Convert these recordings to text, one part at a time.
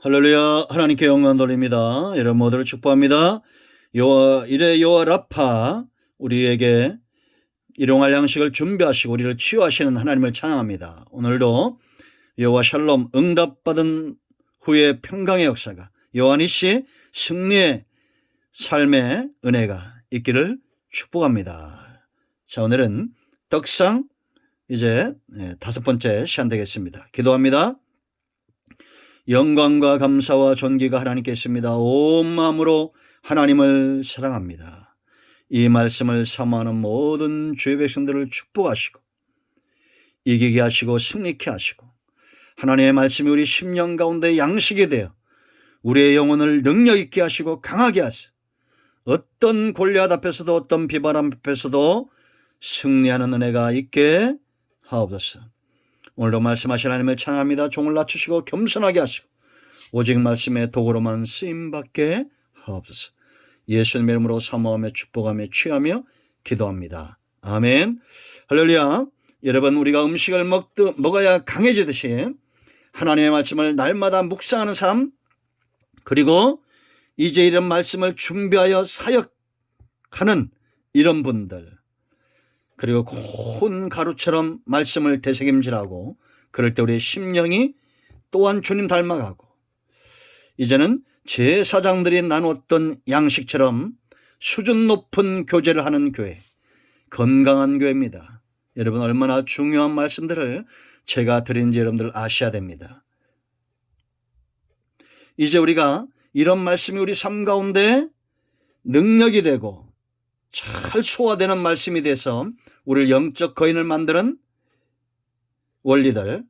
할렐루야. 하나님께 영광 돌립니다. 여러분 모두를 축복합니다. 여호와 라파, 우리에게 일용할 양식을 준비하시고 우리를 치유하시는 하나님을 찬양합니다. 오늘도 여호와 샬롬, 응답받은 후의 평강의 역사가, 요한이씨 승리의 삶의 은혜가 있기를 축복합니다. 자, 오늘은 떡상 이제 5번째 시간 되겠습니다. 기도합니다. 영광과 감사와 존귀가 하나님께 있습니다. 온 마음으로 하나님을 사랑합니다. 이 말씀을 사모하는 모든 주의 백성들을 축복하시고 이기게 하시고 승리케 하시고, 하나님의 말씀이 우리 심령 가운데 양식이 되어 우리의 영혼을 능력 있게 하시고 강하게 하시고, 어떤 골리앗 앞에서도 어떤 비바람 앞에서도 승리하는 은혜가 있게 하옵소서. 오늘도 말씀하신 하나님을 찬양합니다. 종을 낮추시고 겸손하게 하시고 오직 말씀의 도구로만 쓰임받게 하옵소서. 예수님의 이름으로 사모하며 축복하며 취하며 기도합니다. 아멘. 할렐루야. 여러분, 우리가 음식을 먹어야 강해지듯이 하나님의 말씀을 날마다 묵상하는 삶, 그리고 이제 이런 말씀을 준비하여 사역하는 이런 분들, 그리고 고운 가루처럼 말씀을 되새김질하고, 그럴 때 우리의 심령이 또한 주님 닮아가고, 이제는 제사장들이 나누었던 양식처럼 수준 높은 교제를 하는 교회, 건강한 교회입니다. 여러분, 얼마나 중요한 말씀들을 제가 드린지 여러분들 아셔야 됩니다. 이제 우리가 이런 말씀이 우리 삶 가운데 능력이 되고 잘 소화되는 말씀이 돼서 우리를 영적 거인을 만드는 원리들,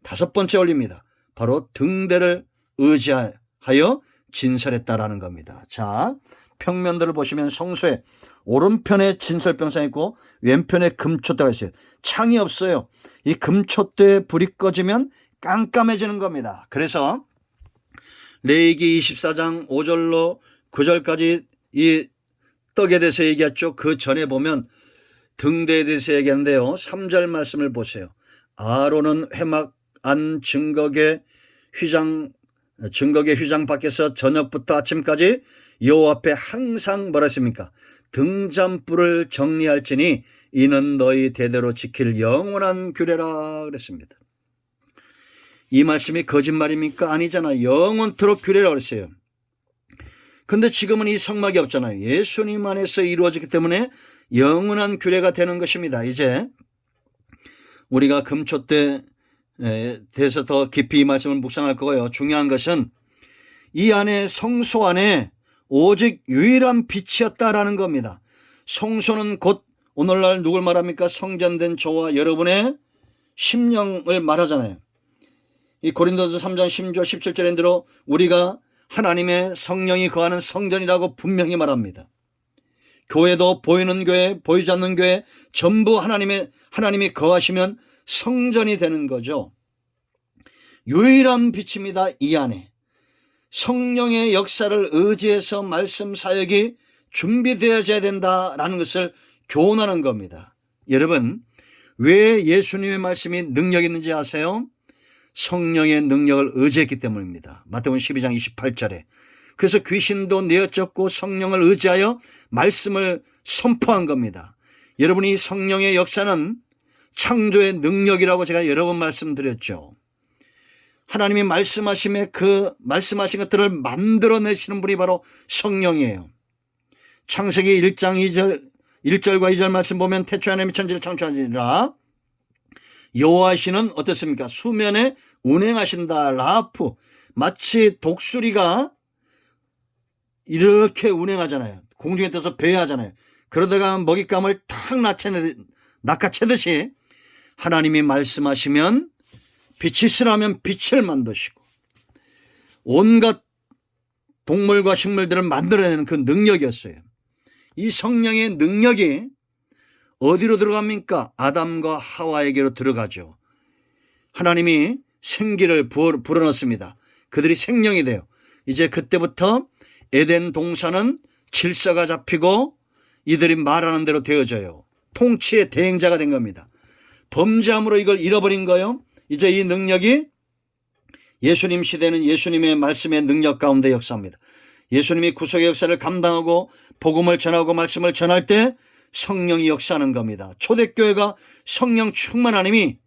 5번째 원리입니다. 바로 등대를 의지하여 진설했다라는 겁니다. 자, 평면들을 보시면 성소에 오른편에 진설병상이 있고 왼편에 금촛대가 있어요. 창이 없어요. 이 금촛대에 불이 꺼지면 깜깜해지는 겁니다. 그래서 레위기 24장 5절로 9절까지 이 떡에 대해서 얘기했죠. 그 전에 보면 등대에 대해서 얘기하는데요. 3절 말씀을 보세요. 아론은 회막 안 증거계 휘장 밖에서 저녁부터 아침까지 여호와 앞에 항상 뭐라 했습니까? 등잔불을 정리할지니 이는 너희 대대로 지킬 영원한 규례라 그랬습니다. 이 말씀이 거짓말입니까? 아니잖아요. 영원토록 규례라고 그랬어요. 근데 지금은 이 성막이 없잖아요. 예수님 안에서 이루어지기 때문에 영원한 규례가 되는 것입니다. 이제 우리가 금촛대에 대해서 더 깊이 이 말씀을 묵상할 거고요. 중요한 것은 이 안에, 성소 안에 오직 유일한 빛이었다라는 겁니다. 성소는 곧 오늘날 누굴 말합니까? 성전된 저와 여러분의 심령을 말하잖아요. 이 고린도서 3장 10절 17절에 들어 우리가 하나님의 성령이 거하는 성전이라고 분명히 말합니다. 교회도 보이는 교회, 보이지 않는 교회 전부 하나님이 거하시면 성전이 되는 거죠. 유일한 빛입니다. 이 안에 성령의 역사를 의지해서 말씀 사역이 준비되어져야 된다라는 것을 교훈하는 겁니다. 여러분, 왜 예수님의 말씀이 능력 있는지 아세요? 성령의 능력을 의지했기 때문입니다. 마태복음 12장 28절에. 그래서 귀신도 내어쫓고 성령을 의지하여 말씀을 선포한 겁니다. 여러분이 성령의 역사는 창조의 능력이라고 제가 여러 번 말씀드렸죠. 하나님이 말씀하신 것들을 만들어내시는 분이 바로 성령이에요. 창세기 1장 1절과 2절 말씀 보면 태초에 하나님이 천지를 창조하시니라. 여호와시는 어떻습니까? 수면에 운행하신다. 라프, 마치 독수리가 이렇게 운행하잖아요. 공중에 떠서 배회하잖아요. 그러다가 먹잇감을 탁 낚아채듯이 하나님이 말씀하시면 빛이 있으라면 빛을 만드시고 온갖 동물과 식물들을 만들어내는 그 능력이었어요. 이 성령의 능력이 어디로 들어갑니까? 아담과 하와에게로 들어가죠. 하나님이 생기를 불어넣습니다. 그들이 생명이 돼요. 이제 그때부터 에덴 동산은 질서가 잡히고 이들이 말하는 대로 되어져요. 통치의 대행자가 된 겁니다. 범죄함으로 이걸 잃어버린 거예요. 이제 이 능력이 예수님 시대는 예수님의 말씀의 능력 가운데 역사합니다. 예수님이 구속의 역사를 감당하고 복음을 전하고 말씀을 전할 때 성령이 역사하는 겁니다. 초대교회가 성령 충만하님이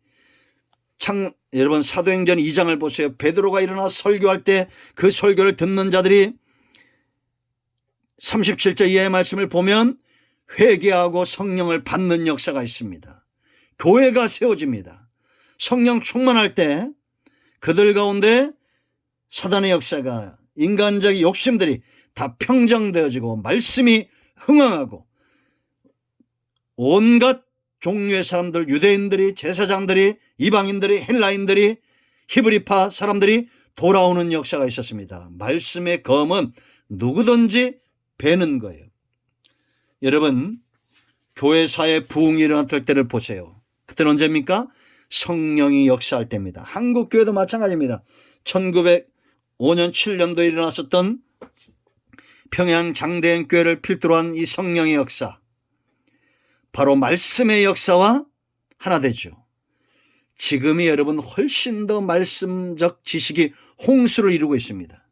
여러분 사도행전 2장을 보세요. 베드로가 일어나 설교할 때 그 설교를 듣는 자들이 37절 이하의 말씀을 보면 회개하고 성령을 받는 역사가 있습니다. 교회가 세워집니다. 성령 충만할 때 그들 가운데 사단의 역사가, 인간적인 욕심들이 다 평정되어지고 말씀이 흥황하고 온갖 종류의 사람들, 유대인들이, 제사장들이, 이방인들이, 헬라인들이, 히브리파 사람들이 돌아오는 역사가 있었습니다. 말씀의 검은 누구든지 베는 거예요. 여러분, 교회사에 부흥이 일어났을 때를 보세요. 그때는 언제입니까? 성령이 역사할 때입니다. 한국교회도 마찬가지입니다. 1905년 7년도에 일어났었던 평양 장대현 교회를 필두로 한 이 성령의 역사, 바로 말씀의 역사와 하나 되죠. 지금이 여러분 훨씬 더 말씀적 지식이 홍수를 이루고 있습니다.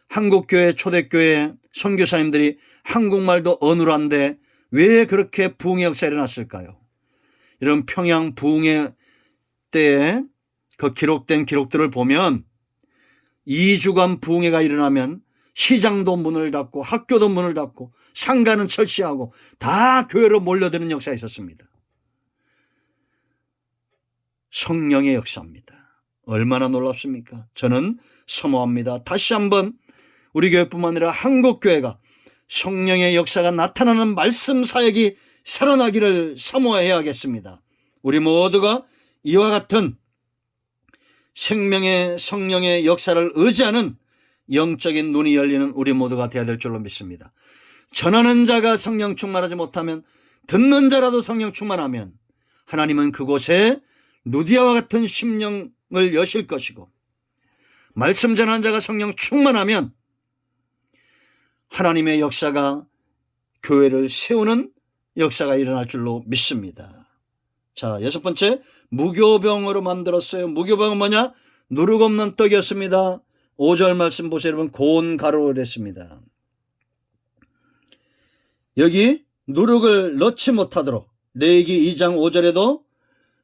한국교회, 초대교회 선교사님들이 한국말도 어눌한데 왜 그렇게 부흥의 역사가 일어났을까요? 이런 평양 부흥의 때에 그 기록된 기록들을 보면 2주간 부흥회가 일어나면 시장도 문을 닫고 학교도 문을 닫고 상가는 철시하고 다 교회로 몰려드는 역사가 있었습니다. 성령의 역사입니다. 얼마나 놀랍습니까? 저는 사모합니다. 다시 한번 우리 교회뿐만 아니라 한국교회가 성령의 역사가 나타나는 말씀 사역이 살아나기를 사모해야겠습니다. 우리 모두가 이와 같은 생명의 성령의 역사를 의지하는 영적인 눈이 열리는 우리 모두가 되어야 될 줄로 믿습니다. 전하는 자가 성령 충만하지 못하면, 듣는 자라도 성령 충만하면 하나님은 그곳에 루디아와 같은 심령을 여실 것이고, 말씀 전하는 자가 성령 충만하면 하나님의 역사가 교회를 세우는 역사가 일어날 줄로 믿습니다. 자, 6번째, 무교병으로 만들었어요. 무교병은 뭐냐? 누룩 없는 떡이었습니다. 5절 말씀 보세요. 여러분, 고운 가루를 했습니다. 여기 누룩을 넣지 못하도록 레위기 2장 5절에도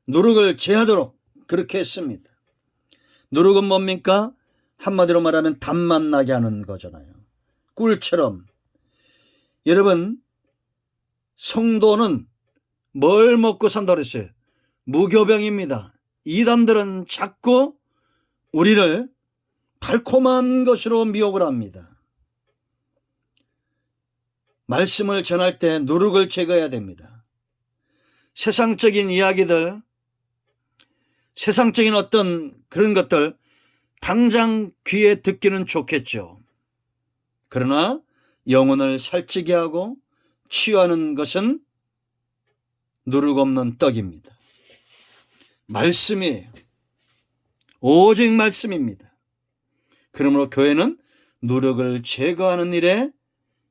누룩을 제하도록 그렇게 했습니다. 누룩은 뭡니까? 한마디로 말하면 단맛 나게 하는 거잖아요. 꿀처럼. 여러분, 성도는 뭘 먹고 산다고 그랬어요? 무교병입니다. 이단들은 자꾸 우리를 달콤한 것으로 미혹을 합니다. 말씀을 전할 때 누룩을 제거해야 됩니다. 세상적인 이야기들, 세상적인 어떤 그런 것들 당장 귀에 듣기는 좋겠죠. 그러나 영혼을 살찌게 하고 치유하는 것은 누룩 없는 떡입니다. 말씀이에요. 오직 말씀입니다. 그러므로 교회는 누룩을 제거하는 일에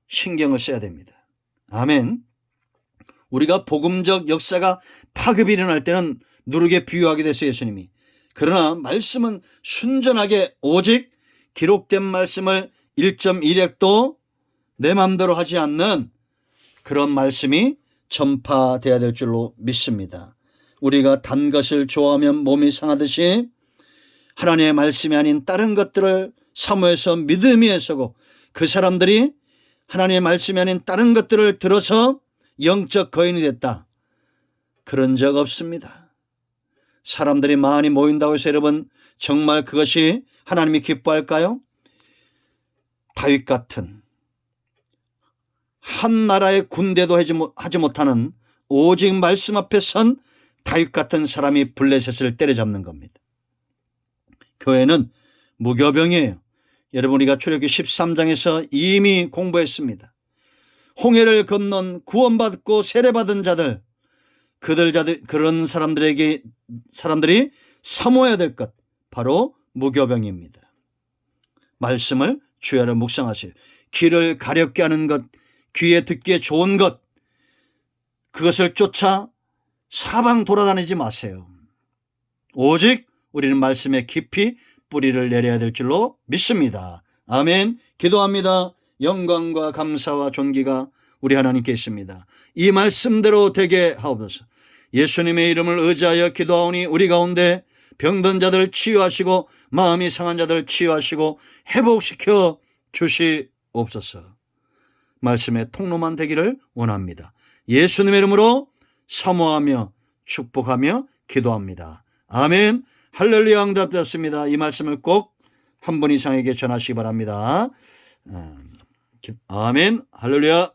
신경을 써야 됩니다. 아멘. 우리가 복음적 역사가 파급이 일어날 때는 누룩에 비유하게 됐어요, 예수님이. 그러나 말씀은 순전하게 오직 기록된 말씀을 1.1획도 내 마음대로 하지 않는 그런 말씀이 전파되어야 될 줄로 믿습니다. 우리가 단 것을 좋아하면 몸이 상하듯이 하나님의 말씀이 아닌 다른 것들을 사모해서 믿음이 애서고, 그 사람들이 하나님의 말씀이 아닌 다른 것들을 들어서 영적 거인이 됐다. 그런 적 없습니다. 사람들이 많이 모인다고 해서 여러분 정말 그것이 하나님이 기뻐할까요? 다윗 같은 한 나라의 군대도 하지 못하는 오직 말씀 앞에 선 다윗 같은 사람이 블레셋을 때려잡는 겁니다. 교회는 무교병이에요. 여러분, 우리가 출애굽기 13장에서 이미 공부했습니다. 홍해를 건넌 구원받고 세례받은 자들, 그런 사람들이 사모해야 될 것, 바로 무교병입니다. 말씀을 주야로 묵상하세요. 귀를 가렵게 하는 것, 귀에 듣기에 좋은 것, 그것을 쫓아 사방 돌아다니지 마세요. 오직 우리는 말씀에 깊이 뿌리를 내려야 될 줄로 믿습니다. 아멘. 기도합니다. 영광과 감사와 존귀가 우리 하나님께 있습니다. 이 말씀대로 되게 하옵소서. 예수님의 이름을 의지하여 기도하오니 우리 가운데 병든 자들 치유하시고 마음이 상한 자들 치유하시고 회복시켜 주시옵소서. 말씀의 통로만 되기를 원합니다. 예수님의 이름으로 사모하며 축복하며 기도합니다. 아멘. 할렐루야. 응답되었습니다. 이 말씀을 꼭 한 분 이상에게 전하시기 바랍니다. 아멘. 할렐루야.